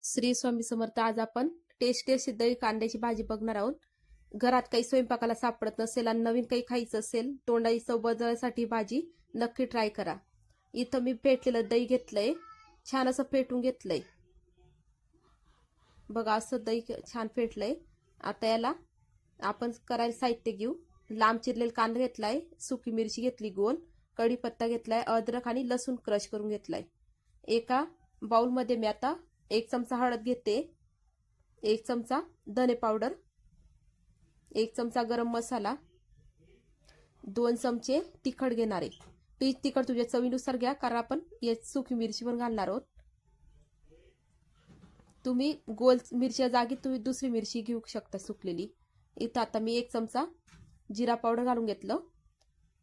श्री स्वामी समर्थ. आज आपण टेस्टी अशी दही कांद्याची भाजी बघणार आहोत. घरात काही स्वयंपाकाला सापडत नसेल आणि नवीन काही खायचं असेल, तोंडाची चव बदलण्यासाठी भाजी नक्की ट्राय करा. इथं मी फेटलेलं दही घेतलंय, छान असं फेटून घेतलंय. बघा असं दही छान फेटलंय. आता याला आपण करायला साहित्य घेऊ. लांब चिरलेला कांदा घेतलाय, सुकी मिरची घेतली गोल, कढीपत्ता घेतलाय, अद्रक आणि लसूण क्रश करून घेतलाय. एका बाउलमध्ये मी आता 1 चमचा हळद घेते, 1 चमचा धने पावडर, 1 चमचा गरम मसाला, 2 चमचे तिखट घेणार आहे. तिखट तुझ्या चवीनुसार घ्या, कारण आपण यात सुकी मिरची पण घालणार आहोत. तुम्ही गोल मिरच्या जागी तुम्ही दुसरी मिरची घेऊ शकता सुकलेली. इथं आता मी 1 चमचा जिरा पावडर घालून घेतलं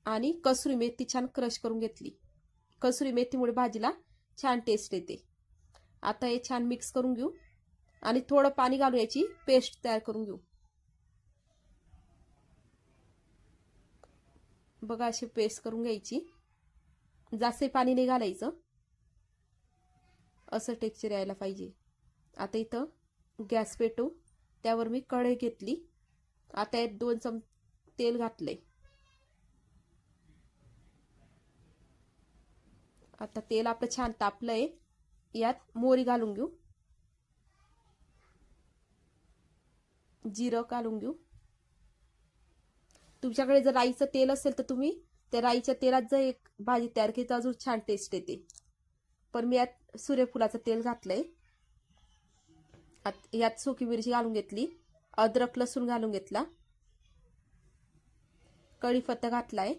आणि कसुरी मेथी छान क्रश करून घेतली. कसुरी मेथीमुळे भाजीला छान टेस्ट येते. आता हे छान मिक्स करून घेऊ आणि थोडं पाणी घालून याची पेस्ट तयार करून घेऊ. बघा अशी पेस्ट करून घ्यायची, जास्त पाणी नाही घालायचं, असं टेक्स्चर यायला पाहिजे. आता इथं गॅस पेटवू, त्यावर मी कढई घेतली. आता यात 2 चमचे तेल घातले. आता तेल आपलं छान तापलंय, यात मोहरी घालून घेऊ, जिरं घालून घेऊ. तुमच्याकडे जर राईचं तेल असेल तर तुम्ही त्या राईच्या तेलात जर एक भाजी तयार केली तर अजून छान टेस्ट येते. पण मी यात सूर्यफुलाचं तेल घातलंय. यात सुकी मिरची घालून घेतली, अद्रक लसूण घालून घेतला, कढीपत्ता घातलाय.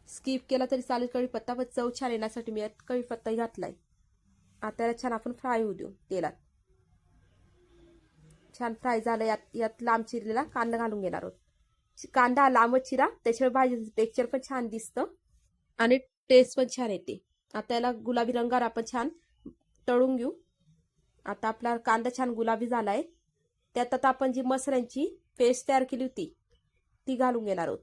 स्किप केला तरी चालेल कढीपत्ता, पण चव छान येण्यासाठी मी यात कढीपत्ता घातलाय. आता याला छान आपण फ्राय होऊ देऊ तेलात. छान फ्राय झालं. यात लांब चिरलेला कांदा घालून घेणार आहोत. कांदा लांब चिरा, त्याच्यामुळे भाजीचं टेक्स्चर पण छान दिसतं आणि टेस्ट पण छान येते. आता याला गुलाबी रंगावर आपण छान तळून घेऊ. आता आपला कांदा छान गुलाबी झालाय. त्यात आता आपण जी मसाल्यांची पेस्ट तयार केली होती ती घालून घेणार आहोत.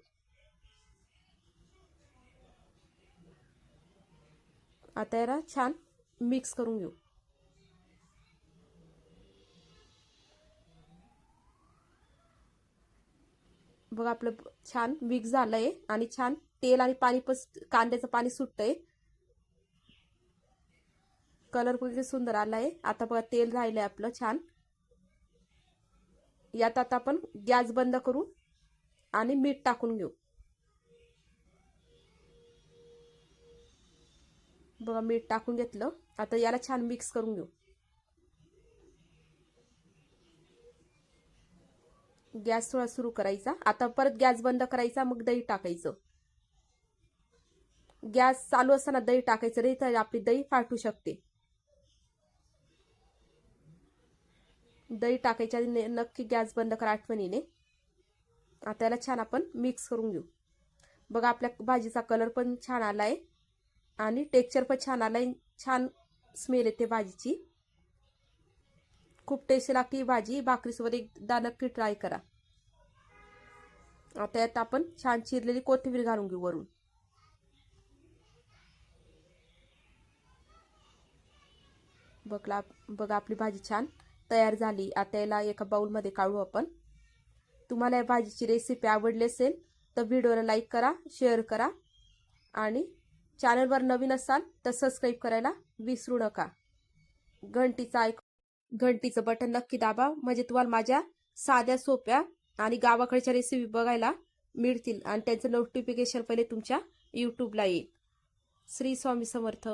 आता याला छान मिक्स करून घेऊ. बघा आपलं छान मिक्स झालंय आणि छान तेल आणि पाणी पण कांद्याचं पाणी सुटतंय. कलर पण सुंदर आलाय. आता बघा तेल राहिलंय आपलं छान. यात आता आपण गॅस बंद करू आणि मीठ टाकून घेऊ. बघा मीठ टाकून घेतलं. आता याला छान मिक्स करून घेऊ. गॅस थोडा सुरू करायचा. आता परत गॅस बंद करायचा, मग दही टाकायचं. गॅस चालू असताना दही टाकायचं नाही तर आपली दही फाटू शकते. दही टाकायच्या आधी नक्की गॅस बंद करा आठवणीने. आता याला छान आपण मिक्स करून घेऊ. बघा आपल्या भाजीचा कलर पण छान आलाय आणि टेक्स्चर पण छान आलाय. छान स्मेल येते भाजीची. खूप टेस्टी लागते ही भाजी. भाकरीसोबत एकदा नक्की ट्राय करा. आता यात आपण छान चिरलेली कोथिंबीर घालून घेऊ वरून. बघा आपली भाजी छान तयार झाली. आता याला एका बाउलमध्ये काढू आपण. तुम्हाला या भाजीची रेसिपी आवडली असेल तर व्हिडिओला लाईक करा, शेअर करा आणि चॅनलवर नवीन असाल तर सबस्क्राईब करायला विसरू नका. घंटीचं बटन नक्की दाबा, म्हणजे तुम्हाला माझ्या साध्या सोप्या आणि गावाकडच्या रेसिपी बघायला मिळतील आणि त्यांचं नोटिफिकेशन पहिले तुमच्या यूट्यूबला येईल. श्री स्वामी समर्थ.